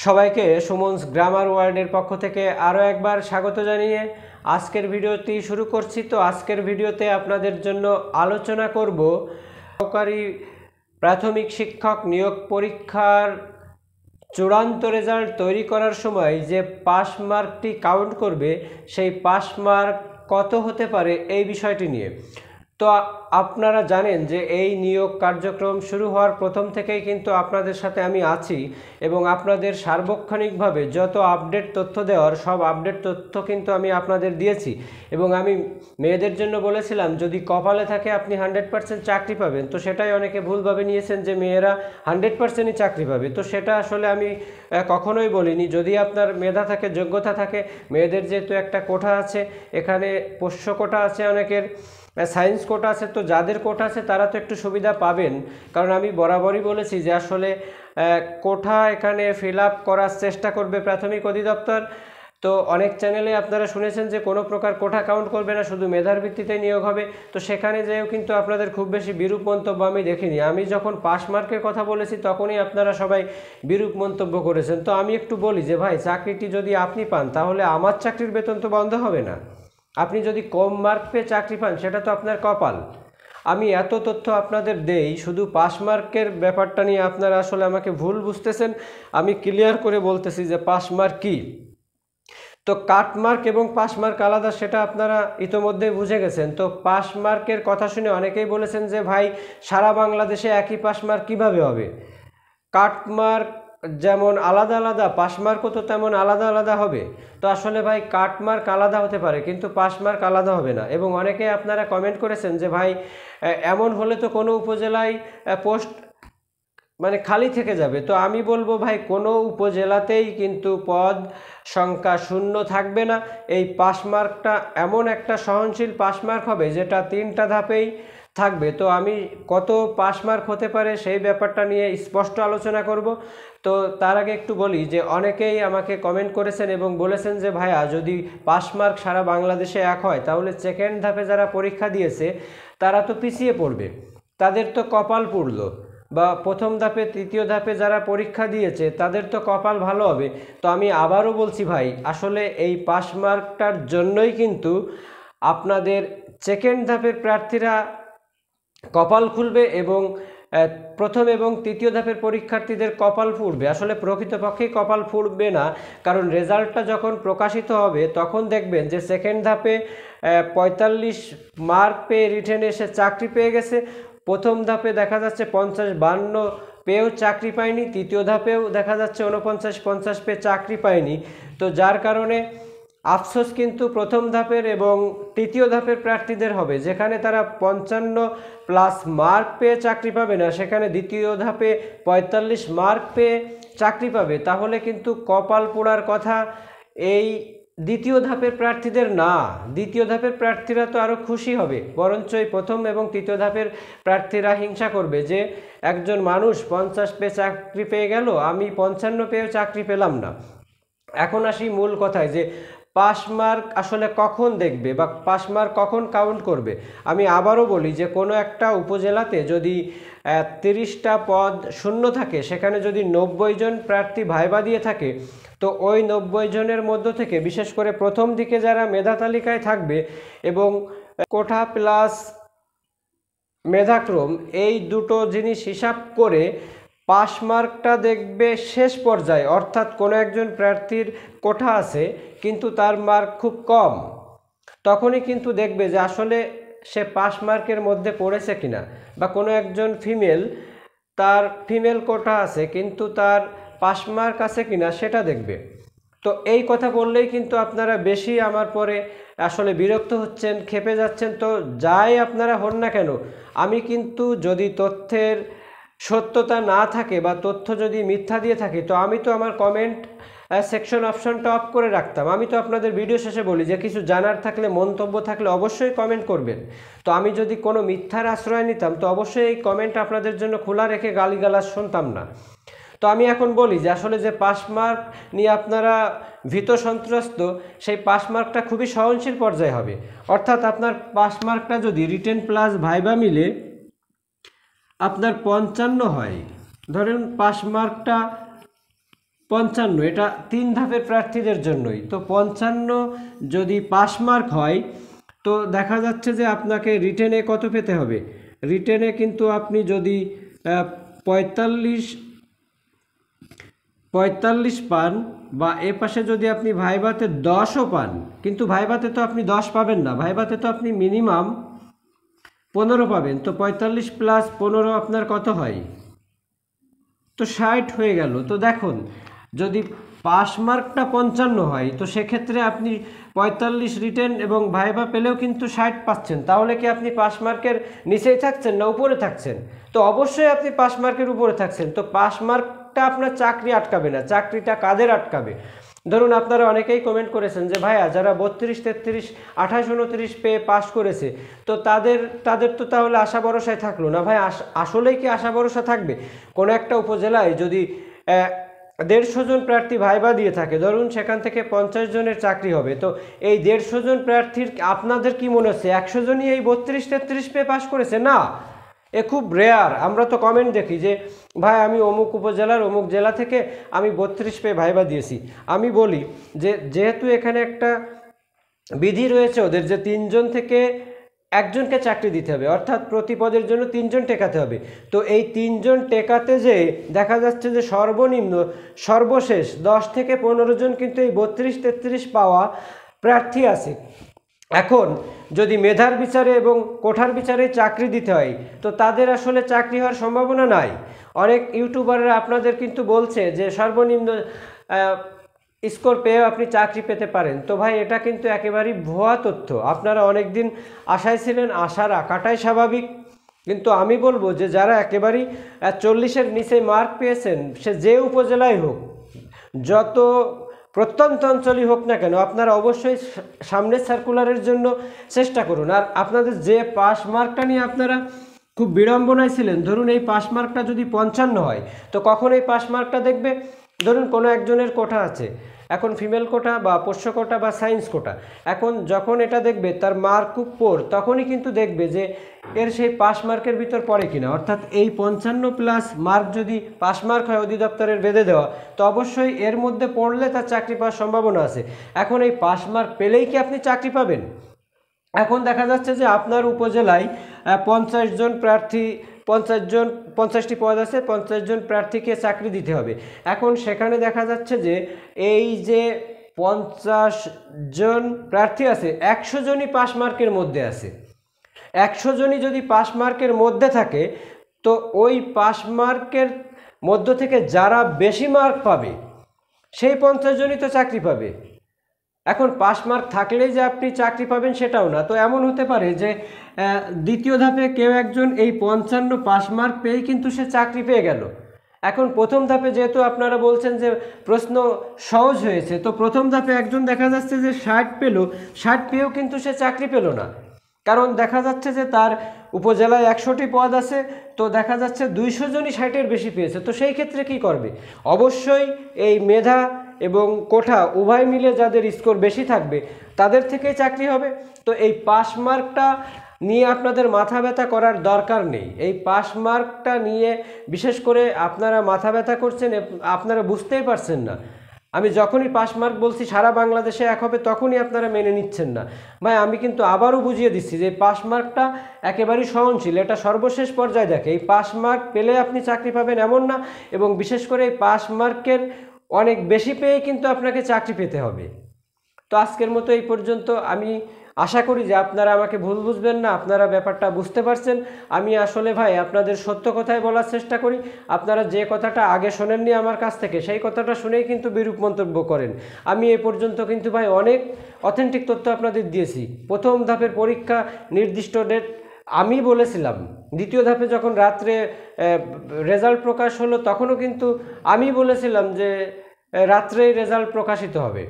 সবাইকে সুমনস গ্রামার ওয়ার্ল্ডের পক্ষ থেকে আরও একবার স্বাগত জানিয়ে আজকের ভিডিওটি শুরু করছি। তো আজকের ভিডিওতে আপনাদের জন্য আলোচনা করব সহকারী প্রাথমিক শিক্ষক নিয়োগ পরীক্ষার চূড়ান্ত রেজাল্ট তৈরি করার সময় যে পাস মার্কটি কাউন্ট করবে সেই পাস মার্ক কত হতে পারে এই বিষয়টি নিয়ে। তো আপনারা জানেন যে এই নিয়োগ কার্যক্রম শুরু হওয়ার প্রথম থেকেই কিন্তু আপনাদের সাথে আমি আছি এবং আপনাদের সার্বক্ষণিকভাবে যত আপডেট তথ্য দেওয়ার সব আপডেট তথ্য কিন্তু আমি আপনাদের দিয়েছি এবং আমি মেয়েদের জন্য বলেছিলাম যদি কপালে থাকে আপনি 100% চাকরি পাবেন। তো সেটাই অনেকে ভুলভাবে নিয়েছেন যে মেয়েরা 100%ই চাকরি পাবে। তো সেটা আসলে আমি কখনোই বলিনি। যদি আপনার মেধা থাকে, যোগ্যতা থাকে, মেয়েদের যেহেতু একটা কোটা আছে, এখানে পোষ্য কোটা আছে, অনেকের সায়েন্স কোটা আছে, তো যাদের কোটা আছে তারা তো একটু সুবিধা পাবেন। কারণ আমি বরাবরই বলেছি যে আসলে কোটা এখানে ফিল আপ করার চেষ্টা করবে প্রাথমিক অধিদপ্তর। তো অনেক চ্যানেলে আপনারা শুনেছেন যে কোনো প্রকার কোটা কাউন্ট করবে না, শুধু মেধার ভিত্তিতে নিয়োগ হবে। তো সেখানে যেও কিন্তু আপনাদের খুব বেশি বিরূপ মন্তব্য আমি দেখিনি। আমি যখন পাস মার্কের কথা বলেছি তখনই আপনারা সবাই বিরূপ মন্তব্য করেছেন। তো আমি একটু বলি যে ভাই, চাকরিটি যদি আপনি পান তাহলে আমার চাকরির বেতন তো বন্ধ হবে না। আপনি যদি কম মার্ক পেয়ে চাকরি পান সেটা তো আপনার কপাল। আমি এত তথ্য আপনাদের দেই, শুধু পাস মার্কের ব্যাপারটা নিয়ে আপনারা আসলে আমাকে ভুল বুঝতেছেন। আমি ক্লিয়ার করে বলতেছি যে পাস মার্ক কী। তো কাট মার্ক এবং পাস মার্ক আলাদা, সেটা আপনারা ইতোমধ্যেই বুঝে গেছেন। তো পাস মার্কের কথা শুনে অনেকেই বলেছেন যে ভাই, সারা বাংলাদেশে একই পাস মার্ক কীভাবে হবে? কাট মার্ক যেমন আলাদা আলাদা, পাস মার্কও তো তেমন আলাদা আলাদা হবে। তো আসলে ভাই, কাট মার্ক আলাদা হতে পারে কিন্তু পাস মার্ক আলাদা হবে না। এবং অনেকে আপনারা কমেন্ট করেছেন যে ভাই, এমন হলে তো কোনো উপজেলায় পোস্ট খালি থেকে যাবে। তো আমি বলবো ভাই, কোনো উপজেলাতেই কিন্তু পদ সংখ্যা শূন্য থাকবে না। এই পাস মার্কটা এমন একটা সহনশীল পাস মার্ক হবে যেটা 3টা ধাপেই থাকবে। তো আমি কত পাস মার্ক হতে পারে সেই ব্যাপারটা নিয়ে স্পষ্ট আলোচনা করব। তো তার আগে একটু বলি যে অনেকেই আমাকে কমেন্ট করেছেন এবং বলেছেন যে ভাইয়া, যদি পাস মার্ক সারা বাংলাদেশে এক হয় তাহলে সেকেন্ড ধাপে যারা পরীক্ষা দিয়েছে তারা তো পিছিয়ে পড়বে, তাদের তো কপাল পুড়ল। বা প্রথম ধাপে, তৃতীয় ধাপে যারা পরীক্ষা দিয়েছে তাদের তো কপাল ভালো হবে। তো আমি আবারও বলছি ভাই, আসলে এই পাস মার্কটার জন্যই কিন্তু আপনাদের সেকেন্ড ধাপের প্রার্থীরা কপাল খুলবে এবং প্রথম এবং তৃতীয় ধাপের পরীক্ষার্থীদের কপাল ফুটবে। আসলে প্রকৃতপক্ষেই কপাল ফুটবে না, কারণ রেজাল্টটা যখন প্রকাশিত হবে তখন দেখবেন যে সেকেন্ড ধাপে 45 মার্ক পেয়ে রিটেনে এসে চাকরি পেয়ে গেছে। প্রথম ধাপে দেখা যাচ্ছে 50-52 পেয়েও চাকরি পায়নি, তৃতীয় ধাপেও দেখা যাচ্ছে 49-50 পেয়ে চাকরি পায়নি। তো যার কারণে আফসোস কিন্তু প্রথম ধাপের এবং তৃতীয় ধাপের প্রার্থীদের হবে, যেখানে তারা 55+ মার্ক পেয়ে চাকরি পাবে না, সেখানে দ্বিতীয় ধাপে 45 মার্ক পেয়ে চাকরি পাবে। তাহলে কিন্তু কপাল পোড়ার কথা এই দ্বিতীয় ধাপের প্রার্থীদের না। দ্বিতীয় ধাপের প্রার্থীরা তো আরও খুশি হবে, বরঞ্চ এই প্রথম এবং তৃতীয় ধাপের প্রার্থীরা হিংসা করবে যে একজন মানুষ 50 পেয়ে চাকরি পেয়ে গেল, আমি 55 পেয়েও চাকরি পেলাম না। এখন আসি মূল কথায় যে পাস মার্ক আসলে কখন দেখবে বা পাস মার্ক কখন কাউন্ট করবে। আমি আবারও বলি যে কোনো একটা উপজেলাতে যদি 30টা পদ শূন্য থাকে, সেখানে যদি 90 জন প্রার্থী ভাইবা দিয়ে থাকে, তো ওই 90 জনের মধ্য থেকে বিশেষ করে প্রথম দিকে যারা মেধা তালিকায় থাকবে এবং কোটা প্লাস মেধাক্রম, এই দুটো জিনিস হিসাব করে পাস মার্কটা দেখবে শেষ পর্যায়ে। অর্থাৎ কোনো একজন প্রার্থীর কোটা আছে কিন্তু তার মার্ক খুব কম, তখনই কিন্তু দেখবে যে আসলে সে পাস মার্কের মধ্যে পড়েছে কিনা। বা কোনো একজন ফিমেল, তার ফিমেল কোটা আছে কিন্তু তার পাস মার্ক আছে কিনা সেটা দেখবে। তো এই কথা বললেই কিন্তু আপনারা বেশি আমার পরে আসলে বিরক্ত হচ্ছেন, ক্ষেপে যাচ্ছেন। তো যাই আপনারা হন না কেন, আমি কিন্তু যদি তথ্যের সত্যতা না থাকে বা তথ্য যদি মিথ্যা দিয়ে থাকে, তো আমি তো আমার কমেন্ট সেকশন অপশনটা অফ করে রাখতাম। আমি তো আপনাদের ভিডিও শেষে বলি যে কিছু জানার থাকলে, মন্তব্য থাকলে অবশ্যই কমেন্ট করবেন। তো আমি যদি কোনো মিথ্যার আশ্রয় নিতাম তো অবশ্যই এই কমেন্ট আপনাদের জন্য খোলা রেখে গালিগালাজ শুনতাম না। তো আমি এখন বলি যে আসলে যে পাস মার্ক নিয়ে আপনারা ভীত সন্ত্রস্ত, সেই পাস মার্কটা খুবই সহনশীল পর্যায়ে হবে। অর্থাৎ আপনার পাস মার্কটা যদি রিটেন প্লাস ভাইবা মিলে আপনার 55 হয়, ধরেন পাস মার্কটা 55, এটা 3 ধাপের প্রার্থীদের জন্যই। তো 55 যদি পাস মার্ক হয় তো দেখা যাচ্ছে যে আপনাকে রিটেনে কত পেতে হবে। রিটেনে কিন্তু আপনি যদি 45 পান বা এ পাশে যদি আপনি ভাইভাতে 10ও পান, কিন্তু ভাইভাতে তো আপনি 10 পাবেন না, ভাইভাতে তো আপনি মিনিমাম 15 পাবেন। তো 45 প্লাস 15 আপনার কত হয়? তো 60 হয়ে গেল। তো দেখুন, যদি পাস মার্কটা 55 হয় তো সেক্ষেত্রে আপনি 45 রিটেন এবং ভাইভা পেলেও কিন্তু 60 পাচ্ছেন। তাহলে কি আপনি পাস মার্কের নিচেই থাকছেন না উপরে থাকছেন? তো অবশ্যই আপনি পাস মার্কের উপরে থাকছেন। তো পাস মার্কটা আপনার চাকরি আটকাবে না। চাকরিটা কাদের আটকাবে? ধরুন আপনারা অনেকেই কমেন্ট করেছেন যে ভাইয়া যারা 32, 33, 28, 29 পেয়ে পাস করেছে তো তাদের তো তাহলে আশা ভরসায় থাকলো না। ভাই আসলেই কি আশা ভরসা থাকবে? কোনো একটা উপজেলায় যদি 150 জন প্রার্থী ভাইবা দিয়ে থাকে, ধরুন সেখান থেকে 50 জনের চাকরি হবে, তো এই 150 জন প্রার্থীর আপনাদের কি মনে হচ্ছে 100 জনই এই 32, 33 পেয়ে পাস করেছে? না, এ খুব রেয়ার। আমরা তো কমেন্ট দেখি যে ভাই আমি অমুক উপজেলার অমুক জেলা থেকে আমি 32 পেয়ে ভাইবা দিয়েছি। আমি বলি যে যেহেতু এখানে একটা বিধি রয়েছে ওদের যে 3 জন থেকে একজনকে চাকরি দিতে হবে, অর্থাৎ প্রতি পদের জন্য 3 জন টেকাতে হবে। তো এই 3 জন টেকাতে যে দেখা যাচ্ছে যে সর্বনিম্ন সর্বশেষ 10 থেকে 15 জন কিন্তু এই 32, 33 পাওয়া প্রার্থী আছে। এখন যদি মেধার বিচারে এবং কোঠার বিচারে চাকরি দিতে হয় তো তাদের আসলে চাকরি হওয়ার সম্ভাবনা নাই। অনেক ইউটিউবাররা আপনাদের কিন্তু বলছে যে সর্বনিম্ন স্কোর পেয়েও আপনি চাকরি পেতে পারেন। তো ভাই এটা কিন্তু একেবারেই ভুয়া তথ্য। আপনারা অনেক দিন আশায় ছিলেন, আশা রাখাটাই স্বাভাবিক। কিন্তু আমি বলবো যে যারা একেবারেই 40-এর নিচে মার্ক পেয়েছেন, সে যে উপজেলায় হোক, যত প্রত্যন্ত অঞ্চলই হোক না কেন, আপনারা অবশ্যই সামনের সার্কুলারের জন্য চেষ্টা করুন। আর আপনাদের যে পাস মার্কটা নিয়ে আপনারা খুব বিড়ম্বনায় ছিলেন, ধরুন এই পাস মার্কটা যদি 55 হয় তো কখন এই পাস মার্কটা দেখবে? ধরুন কোনো একজনের কোটা আছে, এখন ফিমেল কোটা বা পোষ্য কোটা বা সায়েন্স কোটা, এখন যখন এটা দেখবে তার মার্ক খুব পোর, তখনই কিন্তু দেখবে যে এর সেই পাস মার্কের ভিতর পড়ে কিনা। অর্থাৎ এই 55 প্লাস মার্ক যদি পাস মার্ক হয় অধিদপ্তরের বেঁধে দেওয়া, তো অবশ্যই এর মধ্যে পড়লে তার চাকরি পাওয়ার সম্ভাবনা আছে। এখন এই পাস মার্ক পেলেই কি আপনি চাকরি পাবেন? এখন দেখা যাচ্ছে যে আপনার উপজেলায় 50 জন প্রার্থী, 50টি পদ আছে, 50 জন প্রার্থীকে চাকরি দিতে হবে। এখন সেখানে দেখা যাচ্ছে যে এই যে 50 জন প্রার্থী আছে 100 জনই পাস মার্কের মধ্যে আছে। 100 জনই যদি পাস মার্কের মধ্যে থাকে তো ওই পাস মার্কের মধ্য থেকে যারা বেশি মার্ক পাবে সেই 50 জনই তো চাকরি পাবে। এখন পাস মার্ক থাকলেই যে আপনি চাকরি পাবেন সেটাও না। তো এমন হতে পারে যে দ্বিতীয় ধাপে কেউ একজন এই 55 পাস মার্ক পেয়েই কিন্তু সে চাকরি পেয়ে গেল। এখন প্রথম ধাপে যেহেতু আপনারা বলছেন যে প্রশ্ন সহজ হয়েছে, তো প্রথম ধাপে একজন দেখা যাচ্ছে যে 60 পেল, 60 পেয়েও কিন্তু সে চাকরি পেল না। কারণ দেখা যাচ্ছে যে তার উপজেলায় 100টি পদ আছে, তো দেখা যাচ্ছে 200 জনই 60-এর বেশি পেয়েছে। তো সেই ক্ষেত্রে কি করবে? অবশ্যই এই মেধা এবং কোঠা উভয় মিলে যাদের স্কোর বেশি থাকবে তাদের থেকেই চাকরি হবে। তো এই পাস মার্কটা নিয়ে আপনাদের মাথা ব্যথা করার দরকার নেই। এই পাস মার্কটা নিয়ে বিশেষ করে আপনারা মাথা ব্যথা করছেন, আপনারা বুঝতেই পারছেন না। আমি যখনই পাস মার্ক বলছি সারা বাংলাদেশে এক হবে তখনই আপনারা মেনে নিচ্ছেন না। ভাই আমি কিন্তু আবারও বুঝিয়ে দিচ্ছি যে পাস মার্কটা একেবারেই সহনশীল, এটা সর্বশেষ পর্যায়ে দেখে। এই পাস মার্ক পেলে আপনি চাকরি পাবেন এমন না, এবং বিশেষ করে এই পাস মার্কের অনেক বেশি পেয়ে কিন্তু আপনাকে চাকরি পেতে হবে। তো আজকের মতো এই পর্যন্ত। আমি আশা করি যে আপনারা আমাকে ভুল বুঝবেন না, আপনারা ব্যাপারটা বুঝতে পারছেন। আমি আসলে ভাই আপনাদের সত্য কথাই বলার চেষ্টা করি। আপনারা যে কথাটা আগে শোনেননি আমার কাছ থেকে সেই কথাটা শুনেই কিন্তু বিরূপ মন্তব্য করেন। আমি এ পর্যন্ত কিন্তু ভাই অনেক অথেন্টিক তথ্য আপনাদের দিয়েছি। প্রথম ধাপের পরীক্ষা নির্দিষ্ট ডেট আমি বলেছিলাম, দ্বিতীয় ধাপে যখন রাত্রে রেজাল্ট প্রকাশ হলো তখনও কিন্তু আমি বলেছিলাম যে রাত্রেই রেজাল্ট প্রকাশিত হবে।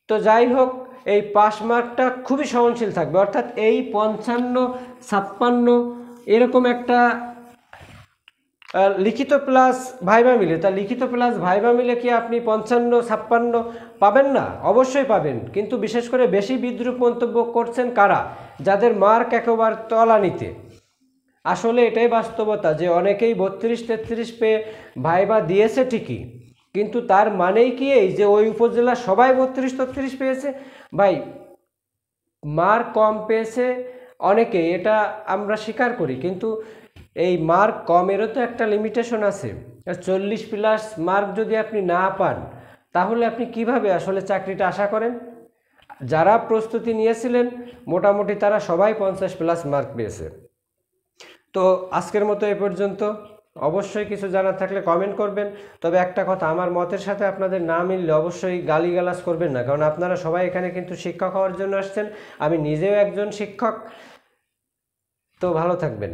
তো যাই হোক, এই পাস মার্কটা খুবই সহনশীল থাকবে, অর্থাৎ এই 55, 56 এরকম একটা লিখিত প্লাস ভাইবা মিলে, তা লিখিত প্লাস ভাইবা মিলে কি আপনি 55, 56 পাবেন না? অবশ্যই পাবেন। কিন্তু বিশেষ করে বেশি বিদ্রূপ মন্তব্য করছেন কারা? যাদের মার্ক একেবারে তলানিতে। আসলে এটাই বাস্তবতা যে অনেকেই 32, 33 পেয়ে ভাইবা দিয়েছে ঠিকই, কিন্তু তার মানেই কি এই যে ওই উপজেলা সবাই 32-33 পেয়েছে? ভাই, মার্ক কম পেয়েছে অনেকে, এটা আমরা স্বীকার করি, কিন্তু এই মার্ক কমেরও তো একটা লিমিটেশন আছে। 40+ মার্ক যদি আপনি না পান, তাহলে আপনি কিভাবে আসলে চাকরিটা আশা করেন? যারা প্রস্তুতি নিয়েছিলেন মোটামুটি তারা সবাই 50+ মার্ক পেয়েছে। তো আজকের মতো এ পর্যন্ত। অবশ্যই কিছু জানার থাকলে কমেন্ট করবেন। তবে একটা কথা, আমার মতের সাথে আপনাদের না মিললে অবশ্যই গালিগালাজ করবেন না, কারণ আপনারা সবাই এখানে কিন্তু শিক্ষক হওয়ার জন্য আসছেন। আমি নিজেও একজন শিক্ষক। তো ভালো থাকবেন।